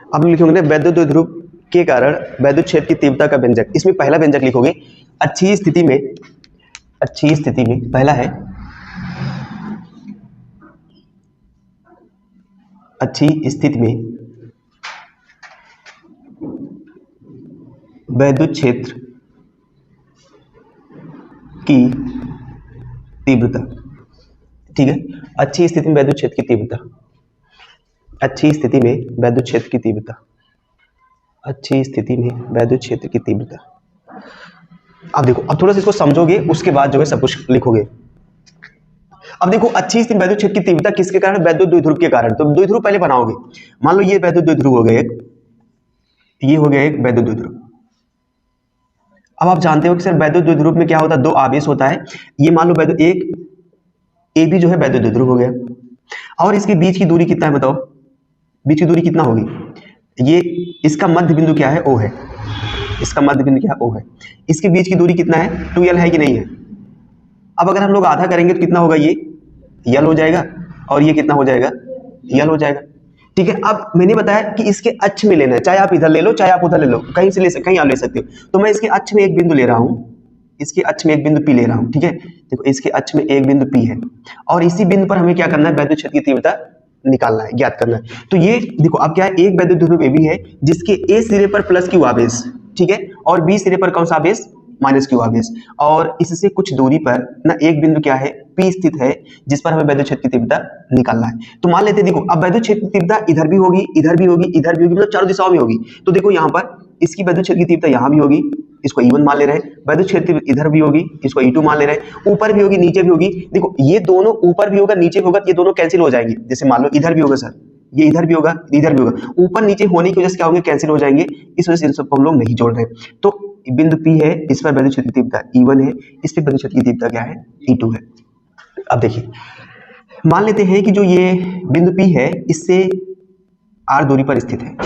अब लिखोगे वैद्युत द्विध्रुव के कारण वैद्युत क्षेत्र की तीव्रता का व्यंजक। इसमें पहला व्यंजक लिखोगे अच्छी स्थिति में पहला है अच्छी स्थिति में वैद्युत क्षेत्र की तीव्रता। ठीक है, अच्छी स्थिति में वैद्युत क्षेत्र की तीव्रता, अच्छी स्थिति में वैद्युत क्षेत्र की तीव्रता, अच्छी स्थिति में वैद्युत क्षेत्र की तीव्रता। अब देखो, अब थोड़ा सा इसको समझोगे उसके बाद जो है सब कुछ लिखोगे। अब देखो, अच्छी स्थिति में वैद्युत क्षेत्र की तीव्रता किसके कारण? वैद्युत द्विध्रुव के कारण। तो द्विध्रुव पहले बनाओगे। मान लो ये वैद्युत द्विध्रुव हो गया एक, ये हो गया एक वैद्युत द्विध्रुव। अब आप जानते हो कि सर वैद्युत द्विध्रुव में क्या होता है? दो आवेश होता है। ये मान लो वैद्युत एक ए बी जो है वैद्युत द्विध्रुव हो गया, और इसके बीच की दूरी कितना है बताओ? बीच की दूरी कितना होगी? ये इसका मध्य बिंदु क्या है? O है। इसका मध्य बिंदु क्या है? O है। इसके बीच की दूरी कितना है? 2l है कि नहीं है? अब अगर हम लोग आधा करेंगे तो कितना होगा? ये यल हो जाएगा, और ये कितना हो जाएगा? यल हो जाएगा। ठीक है, अब मैंने बताया कि इसके अक्ष में लेना है, चाहे आप इधर ले लो चाहे आप उधर ले लो, कहीं से कहीं आप ले सकते हो। तो मैं इसके अक्ष में एक बिंदु ले रहा हूं, इसके अक्ष में एक बिंदु P ले रहा हूं। ठीक है, देखो इसके अक्ष में एक बिंदु P है, और इसी बिंदु पर हमें क्या करना है? वैद्युत क्षेत्र की तीव्रता निकालना है, ज्ञात करना है। तो ये देखो, अब क्या है? एक वैद्युत द्विध्रुव AB है जिसके A सिरे पर प्लस Q आवेश, ठीक है, और B सिरे पर कौन सा आवेश? माइनस Q आवेश, और इससे कुछ दूरी पर ना एक बिंदु क्या है? P स्थित है, जिस पर हमें वैद्युत क्षेत्र की तीव्रता निकालना है। तो मान लेते हैं, देखो अब वैद्युत क्षेत्र की तीव्रता इधर भी होगी, इधर भी होगी, इधर भी होगी, मतलब चारों दिशाओं में होगी। तो देखो यहाँ पर इसकी वैद्युत क्षेत्र की तीव्रता यहाँ भी होगी, इसको E1 मान ले रहे हैं। वैद्युत क्षेत्र इधर भी होगी, इसको E2 मान ले रहे हैं। ऊपर भी होगी, नीचे भी होगी। देखो ये दोनों ऊपर भी होगा, नीचे भी होगा, ये दोनों कैंसिल हो जाएंगे। जैसे मान लो इधर भी होगा सर, ये इधर भी होगा, इधर भी होगा, ऊपर नीचे होने की वजह से क्या होंगे? कैंसिल हो जाएंगे। इस वजह से इन सबको हम लोग नहीं जोड़ रहे। तो बिंदु P है, इस पर वैद्युत क्षेत्र की तीव्रता E1 है, इस पर वैद्युत क्षेत्र की तीव्रता क्या है? E2 है। अब देखिए, मान लेते हैं कि जो ये बिंदु P है इससे r दूरी पर स्थित है।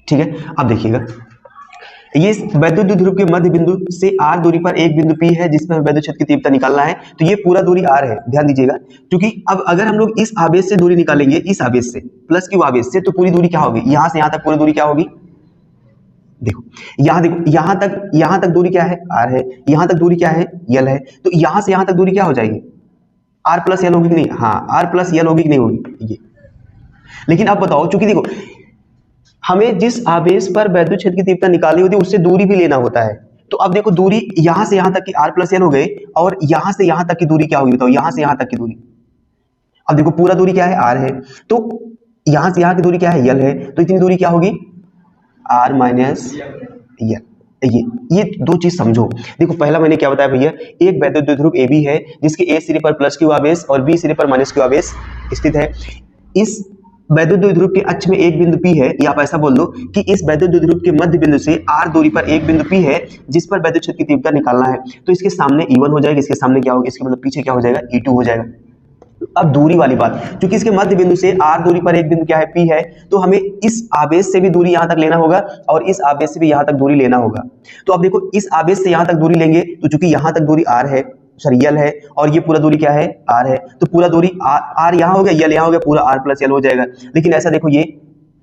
ठीक है, अब देखिएगा, ये वैद्युत द्विध्रुव के मध्य बिंदु से r दूरी पर एक बिंदु P है जिसमें वैद्युत क्षेत्र की तीव्रता निकालना है। तो ये पूरा दूरी r है, ध्यान दीजिएगा, क्योंकि अब अगर हम लोग इस आवेश से दूरी निकालेंगे, इस आवेश से प्लस Q आवेश से, तो पूरी दूरी क्या होगी? यहां से यहां तक पूरी दूरी क्या होगी? देखो यहां तक दूरी क्या है? r है। यहां तक दूरी क्या है? l है। तो यहां से यहां तक दूरी क्या हो जाएगी? r प्लस l होगी कि नहीं? हाँ, r प्लस l होगी कि नहीं होगी? ये। लेकिन अब बताओ, चूंकि देखो हमें जिस आवेश पर वैद्युत क्षेत्र की तीव्रता निकालनी होती है उससे दूरी भी लेना होता है। तो अब देखो दूरी यहां से यहां तक की r प्लस l हो गए, और यहां से यहां तक की दूरी क्या होगी बताओ? यहां से यहां तक की दूरी, अब देखो पूरा दूरी क्या है? r है। तो यहां से यहां की दूरी क्या है? l है। तो इतनी दूरी क्या होगी? r minus l। ये दो चीज समझो। देखो पहला मैंने क्या बताया भैया, एक वैद्युत द्विध्रुव AB है जिसके A सिरे पर प्लस Q आवेश और B सिरे पर माइनस Q आवेश स्थित है। इस वैद्युत द्विध्रुव के अक्ष में एक बिंदु P है, या आप ऐसा बोल दो कि इस वैद्युत द्विध्रुव के मध्य बिंदु से r दूरी पर एक बिंदु P है जिस पर वैद्युत क्षेत्र की तीव्रता निकालना है। तो इसके सामने E1 हो जाएगा, इसके सामने क्या होगा? इसके मतलब पीछे क्या हो जाएगा? E2 हो जाएगा। अब दूरी वाली बात, क्योंकि इसके मध्य बिंदु से r दूरी पर एक बिंदु क्या है? P है, तो हमें इस आवेश से भी दूरी यहां तक लेना होगा और इस आवेश से भी यहां तक दूरी लेना होगा। तो अब देखो इस आवेश से यहां तक दूरी लेंगे, तो चूंकि यहां तक दूरी r है, सॉरी l है, और ये पूरा दूरी क्या है? r है। तो पूरा दूरी r यहां हो गया, l यहां हो गया, पूरा r प्लस l हो जाएगा। लेकिन ऐसा देखो, ये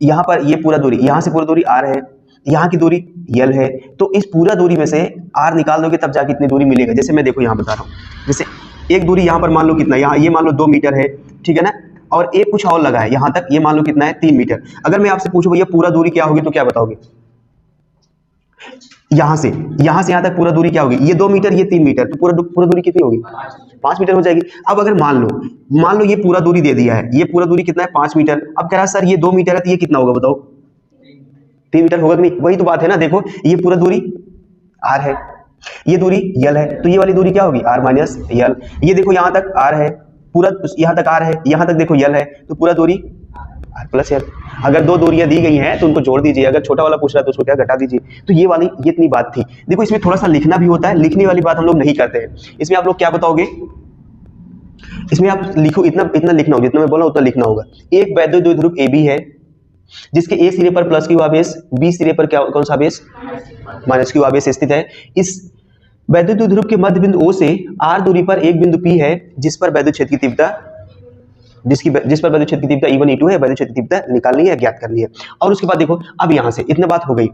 यहां पर ये पूरा दूरी, यहां से पूरा दूरी r है, यहाँ की दूरी l है। तो इस पूरा दूरी में से r निकाल दोगे तब जाके इतनी दूरी मिलेगा। जैसे मैं देखो यहाँ बता रहा हूँ, जैसे एक दूरी यहाँ पर मान लो कितना, यहाँ ये मान लो 2 मीटर है, ठीक है ना, और एक कुछ और लगा है यहाँ तक, ये मान लो कितना है? 3 मीटर। अगर मैं आपसे पूछूं भैया पूरा दूरी क्या होगी, तो क्या बताओगे? यहाँ से यहाँ तक पूरा दूरी क्या होगी? ये 2 मीटर, ये 3 मीटर, तो पूरा दूरी कितनी होगी? 5 मीटर हो जाएगी। अब अगर मान लो ये पूरा दूरी दे दिया है, ये पूरा दूरी कितना है? 5 मीटर। अब कह रहा है सर ये 2 मीटर है, तो ये कितना होगा बताओ? 3 मीटर होगा कि नहीं? वही तो बात है ना। देखो ये पूरा दूरी r है, ये दूरी l है, तो ये वाली दूरी क्या होगी? r minus l। ये देखो यहाँ तक r है, पूरा यहाँ तक r है, यहाँ तक देखो l है, तो पूरा दूरी r प्लस l। अगर दो दूरियां दी गई हैं तो उनको जोड़ दीजिए, अगर छोटा वाला पूछ रहा है तो उसको क्या घटा दीजिए। तो ये वाली ये इतनी बात थी। देखो इसमें थोड़ा सा लिखना भी होता है, लिखने वाली बात हम लोग नहीं करते हैं। इसमें आप लोग क्या बताओगे? इसमें आप लिखो, इतना लिखना होगा, जितना मैं बोला उतना लिखना होगा। एक वैद्युत द्विध्रुव AB है जिसके A सिरे पर प्लस Q आवेश, B सिरे पर क्या कौन सा आवेश? माइनस Q आवेश स्थित है। इस वैद्युत द्विध्रुव के मध्य बिंदु O से r दूरी पर एक बिंदु P है जिस पर वैद्युत क्षेत्र की तीव्रता जिस पर वैद्युत क्षेत्र की तीव्रता E1 E2 है, वैद्युत क्षेत्र की तीव्रता निकालनी है, ज्ञात करनी है। और उसके बाद देखो अब यहाँ से इतने बात हो गई।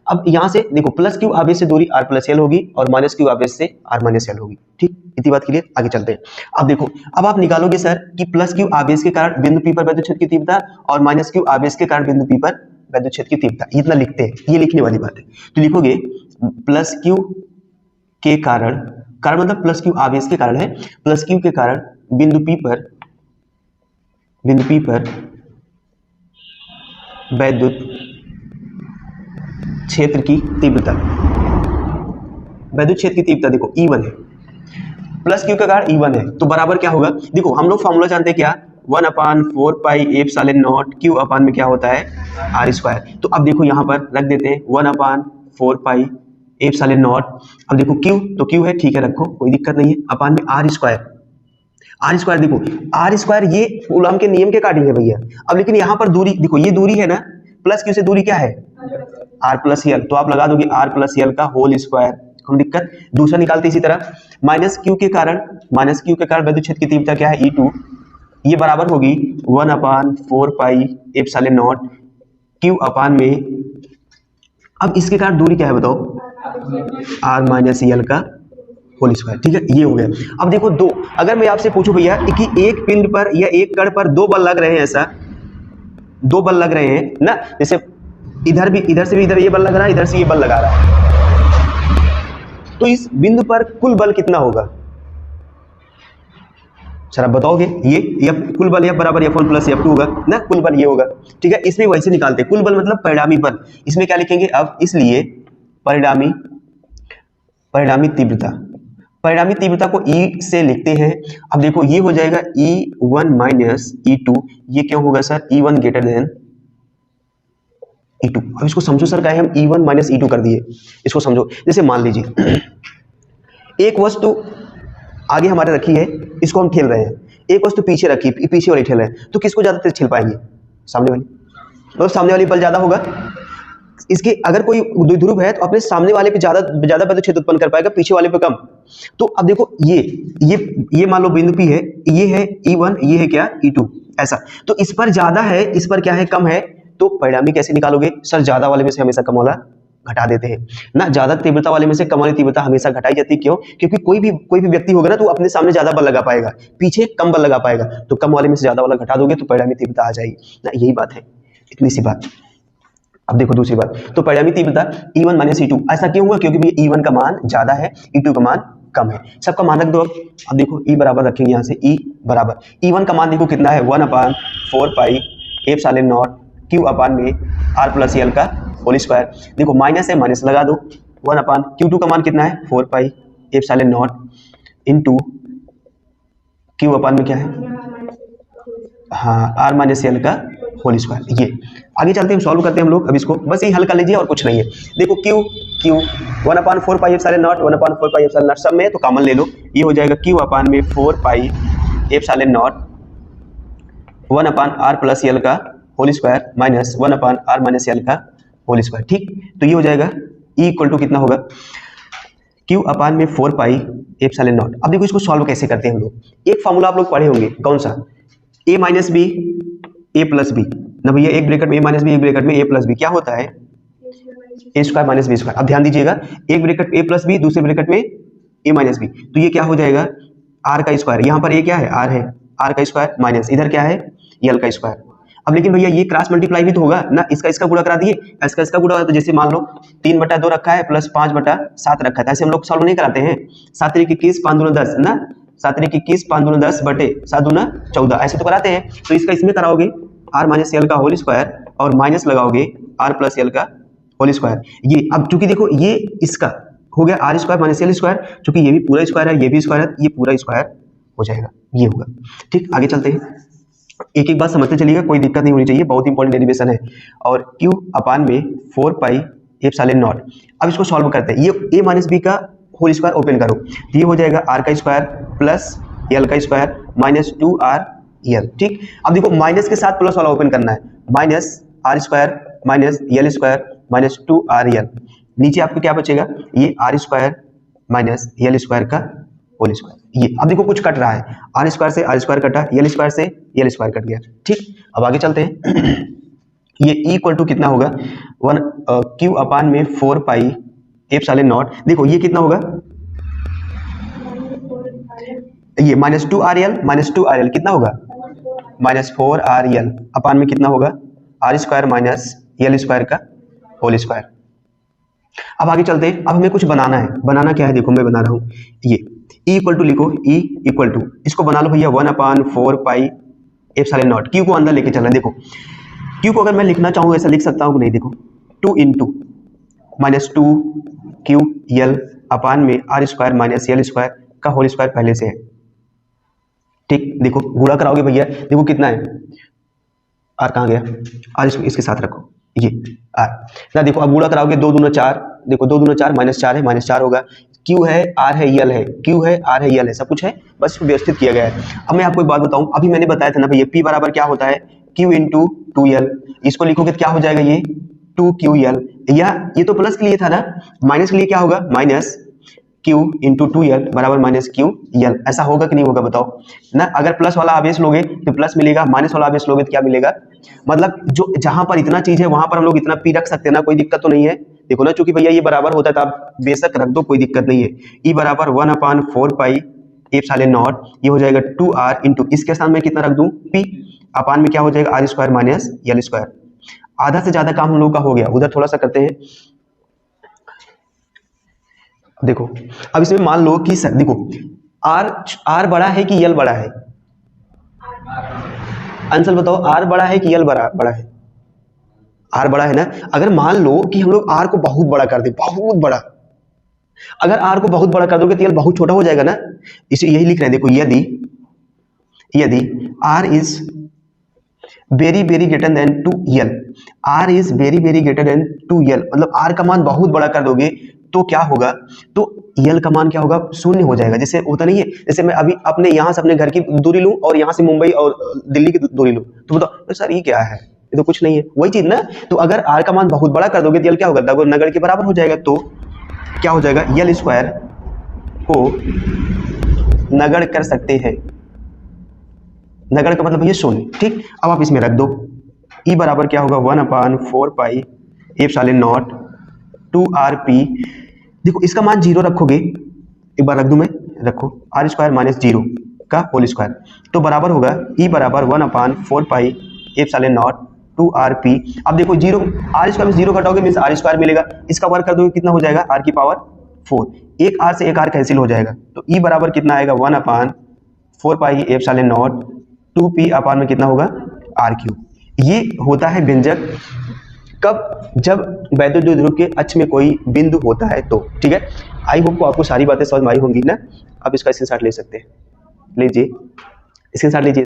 अब यहाँ से देखो प्लस क्यू आवेश से दूरी r प्लस एल होगी और माइनस क्यू आवेश से r माइनस एल होगी। ठीक, इतनी बात क्लियर, आगे चलते हैं। अब देखो अब आप निकालोगे सर कि प्लस क्यू आवेश के कारण बिंदु P पर वैद्युत क्षेत्र की तीव्रता और माइनस क्यू आवेश के कारण बिंदु P पर वैद्युत क्षेत्र की तीव्रता, इतना लिखते हैं, ये लिखने वाली बात है। तो लिखोगे प्लस क्यू के कारण मतलब प्लस क्यू आवेश के कारण है, प्लस क्यू के कारण बिंदु P पर वैद्युत क्षेत्र की तीव्रता, वैद्युत क्षेत्र की तीव्रता देखो E1 है, प्लस क्यू का कारण E1 है, तो बराबर क्या होगा, देखो हम लोग फॉर्मूला जानते हैं क्या, 1/4 pi epsilon naught Q upon में क्या होता है r स्क्वायर। तो अब देखो यहाँ पर रख देते हैं 1/4 पाई एप्सिलॉन नॉट। अब देखो क्यू तो क्यू है, ठीक है रखो, कोई दिक्कत नहीं है, अपान में r स्क्वायर देखो r स्क्वायर ये कूलम के नियम के अकॉर्डिंग है भैया। अब लेकिन यहाँ पर दूरी देखो, ये दूरी है ना, प्लस क्यू से दूरी क्या है r प्लस एल, तो आप लगा दोगे r प्लस एल का होल स्क्वायर, हम दिक्कत दूसरा निकालते इसी तरह माइनस क्यू के कारण वैद्युत क्षेत्र की तीव्रता क्या है E2, ये बराबर होगी 1/4 pi epsilon naught Q upon में, अब इसके कारण दूरी क्या है बताओ r माइनस एल का होल स्क्वायर। ठीक है, ये हो गया। अब देखो दो, अगर मैं आपसे पूछूं भैया कि एक पिंड पर या एक कण पर दो बल लग रहे हैं, ऐसा दो बल लग रहे हैं ना, जैसे इधर से भी इधर ये बल लग रहा है, इधर से ये बल लगा रहा है, तो इस बिंदु पर कुल बल कितना होगा सर आप बताओगे, ये कुल बल F बराबर F1 प्लस F2 होगा ना, कुल बल ये होगा। ठीक है, इसमें वैसे निकालते हैं, कुल बल मतलब परिणामी बल, इसमें क्या लिखेंगे अब, इसलिए परिणामी तीव्रता को E से लिखते हैं। अब देखो ये हो जाएगा E1 माइनस E2, ये क्यों होगा sir E1 greater than E2। अब इसको समझो सर, क्या है हम E1 माइनस E2 कर दिए, इसको समझो, जैसे मान लीजिए एक वस्तु आगे हमारे रखी है, इसको हम ठेल रहे हैं, एक वस्तु पीछे रखी, पीछे वाली ठेल रहे हैं, तो किसको ज्यादा तेज ठेल पाएंगे, सामने वाली, मतलब सामने वाली बल ज्यादा होगा। इसके अगर कोई द्विध्रुव है तो अपने सामने वाले पे ज्यादा वैद्युत क्षेत्र उत्पन्न कर पाएगा, पीछे वाले पे कम। तो अब देखो ये मान लो बिंदु P है, ये है E1, ये है क्या E2, ऐसा, तो इस पर ज्यादा है, इस पर क्या है कम है, तो परिणामी कैसे निकालोगे सर, ज्यादा वाले में से हमेशा कम वाला घटा देते हैं ना, ज्यादा तीव्रता वाले में से कम वाली तीव्रता हमेशा घटाई जाती है। क्यों, क्योंकि कोई भी व्यक्ति होगा ना तो अपने सामने ज्यादा बल लगा पाएगा, पीछे कम बल लगा पाएगा, तो कम वाले में से ज्यादा वाला घटा दोगे तो परिणामी तीव्रता आ जाएगी ना, यही बात है, इतनी सी बात। अब देखो दूसरी बात, तो परिणामी तीव्रता E1 माइनस E2, ऐसा क्यों हुआ, क्योंकि भैया E1 का मान ज्यादा है, E2 का मान कम है, सबका मान रख दो। अब देखो E बराबर रखेंगे, यहाँ से E बराबर E1 का मान देखो कितना है 1/4 pi epsilon naught Q upon में r प्लस एल का होल स्क्वायर, देखो माइनस है, माइनस लगा दो, 1/Q2 का मान कितना है 4 pi epsilon naught into Q upon में क्या है, हाँ r माइनस एल का होल स्क्वायर। ये आगे चलते हैं, सॉल्व करते हैं हम लोग, अब इसको बस ये हल कर लीजिए और कुछ नहीं है। देखो Q 1/4 pi epsilon not 1/4 pi epsilon not सब में तो कॉमन ले लो, ये हो जाएगा Q अपान में 4 pi epsilon naught 1/r plus L का whole square minus 1/r minus L का होल स्क्वायर। ठीक, तो ये हो जाएगा E इक्वल टू कितना होगा Q अपान में 4 पाई एप्सिलॉन नॉट। अब देखो इसको सॉल्व कैसे करते हैं हम लोग, एक फार्मूला आप लोग पढ़े होंगे, कौन सा, a minus B A plus B ना भैया, एक ब्रैकेट में a माइनस बी, एक ब्रैकेट में a प्लस बी, क्या होता है a square minus B square. अब ध्यान दीजिएगा, एक ब्रैकेट a प्लस बी, दूसरे ब्रैकेट में a माइनस बी, तो ये क्या हो जाएगा r का स्क्वायर, यहाँ पर a क्या है r है, r का स्क्वायर माइनस इधर क्या है l का स्क्वायर। अब लेकिन भैया ये क्रॉस मल्टीप्लाई भी तो होगा ना, इसका गुणा करा दिए, इसका गुणा, तो जैसे मान लो 3/2 रखा है प्लस 5/7 रखा है, ऐसे हम लोग सॉल्व नहीं कराते हैं, 7 3 21 5 2 10 ना, 7 3 21 5 2 10 बटे 7 2 14 ऐसे तो कराते हैं। तो इसका इसमें कराओगे r माइनस एल का होल स्क्वायर और माइनस लगाओगे r प्लस एल का होल स्क्वायर। ये अब चूंकि देखो ये इसका हो गया r square minus L square, चूंकि ये भी पूरा स्क्वायर है, ये भी स्क्वायर है, ये पूरा स्क्वायर हो जाएगा, ये होगा। ठीक, आगे चलते हैं, एक एक बात समझते चलिएगा, कोई दिक्कत नहीं होनी चाहिए, बहुत इंपॉर्टेंट डेरिवेशन है। और Q अपान में 4 पाई एप्सिलॉन नॉट, अब इसको सॉल्व करते हैं, ये a माइनस बी का होल स्क्वायर ओपन करो, तो ये हो जाएगा r का स्क्वायर प्लस l का स्क्वायर माइनस 2rl। ठीक, अब देखो माइनस के साथ प्लस वाला ओपन करना है, minus r square minus l square minus 2rl, नीचे आपको क्या बचेगा, ये r square minus l square का होल स्क्वायर। ये अब देखो कुछ कट रहा है, आर स्क्वायर से आर स्क्वायर कटा, यल स्क्वायर से यल स्क्वायर कट गया। ठीक, अब आगे चलते हैं। ये E इक्वल टू कितना होगा 1 क्यू अपान में 4 पाई एप्सिलॉन नॉट। देखो ये कितना होगा, ये -2RL कितना होगा -4RL अपान में कितना होगा R square minus L square का होल स्क्वायर। अब आगे चलते हैं। अब हमें कुछ बनाना है, बनाना क्या है देखो मैं बना रहा हूँ। ये E इक्वल टू लिखो, E इक्वल टू इसको बना लो भैया 1/4 पाई एप्सिलॉन नॉट। क्यू को अंदर लेके चलना है। देखो क्यू को अगर मैं लिखना चाहूँ ऐसा लिख सकता हूँ कि नहीं, देखो 2 इंटू -2QL अपान में R square minus L square का होल स्क्वायर पहले से है। ठीक, देखो गुणा कराओगे भैया, देखो कितना है, आर कहाँ गया, आर इसके साथ रखो, ये आर ना। देखो अब गुणा कराओगे 2 दूना 4, देखो 2 दूना 4 -4 है, -4 होगा। क्यू है, आर है, यल है, क्यू है, आर है, यल है, सब कुछ है, बस व्यवस्थित किया गया है। अब मैं आपको एक बात बताऊं, अभी मैंने बताया था ना भैया P बराबर क्या होता है, Q इंटू 2L। इसको लिखोगे तो क्या हो जाएगा, ये 2QL, या ये तो प्लस के लिए था ना, माइनस के लिए क्या होगा -Q इंटू 2L बराबर -QL। ऐसा होगा कि नहीं होगा बताओ ना। अगर प्लस वाला आवेश लोगे तो प्लस मिलेगा, माइनस वाला आवेश लोगे तो क्या मिलेगा। मतलब जो जहां पर इतना चीज है वहां पर हम लोग इतना P रख सकते हैं ना, कोई दिक्कत तो नहीं है। देखो ना, चूंकि भैया ये बराबर होता है तो आप बेशक रख दो, कोई दिक्कत नहीं है। E बराबर 1/4 पाई एप्सिलॉन नॉट, ये हो जाएगा 2R इंटू इसके साथ मैं कितना रख दूं P अपान में क्या हो जाएगा R square minus L square. आधा से ज्यादा काम हम लोग का हो गया, उधर थोड़ा सा करते हैं। देखो अब इसमें मान लो कि सर देखो आर बड़ा है कि यल बड़ा है, आंसर बताओ, आर बड़ा है कि यल बड़ा है। आर बड़ा है ना। अगर मान लो कि हम लोग आर को बहुत बड़ा कर दे, बहुत बड़ा, अगर आर को बहुत बड़ा कर दोगे तो यल बहुत छोटा हो जाएगा ना। इसे यही लिख रहे हैं, देखो यदि R is very very greater than 2L, R is very very greater than 2L, मतलब आर का मान बहुत बड़ा कर दोगे तो क्या होगा, तो यल का मान क्या होगा, शून्य हो जाएगा। जैसे होता नहीं है, जैसे मैं अभी अपने यहाँ से अपने घर की दूरी लूं और यहाँ से मुंबई और दिल्ली की दूरी लूं, तो बताओ सर ये क्या है, ये तो कुछ नहीं है, वही चीज ना। तो अगर आर का मान बहुत बड़ा कर दोगे तो यल क्या होगा, नगर के बराबर हो जाएगा। तो क्या हो जाएगा, यल स्क्वायर को नगड़ कर सकते हैं, नगड़ का मतलब ये शून्य। ठीक, अब आप इसमें रख दो E बराबर क्या होगा 1/4 पाई एप्सिलॉन नॉट 2RP। देखो इसका मान 0 रखोगे, एक बार रख दूं मैं, रखो आर स्क्वायर माइनस 0 का होल स्क्वायर, तो बराबर होगा E बराबर 1/4 पाई एप्सिलॉन नॉट 2RP। अब देखो 0 आर स्क्वायर में 0 घटाओगे मीन्स आर स्क्वायर मिलेगा, इसका वर्ग कर दोगे कितना हो जाएगा r की पावर 4, एक r से एक r कैंसिल हो जाएगा, तो E बराबर कितना आएगा 1/4 पाई एप्सिलॉन नॉट 2P अपान में कितना होगा RQ। ये होता है व्यंजक कब, जब वैद्युत द्विध्रुव के अक्ष में कोई बिंदु होता है तो। ठीक है, आई होप को आपको सारी बातें समझ में आई होंगी ना। अब इसका स्क्रीनशॉट ले सकते हैं, लीजिए स्क्रीनशॉट लीजिए।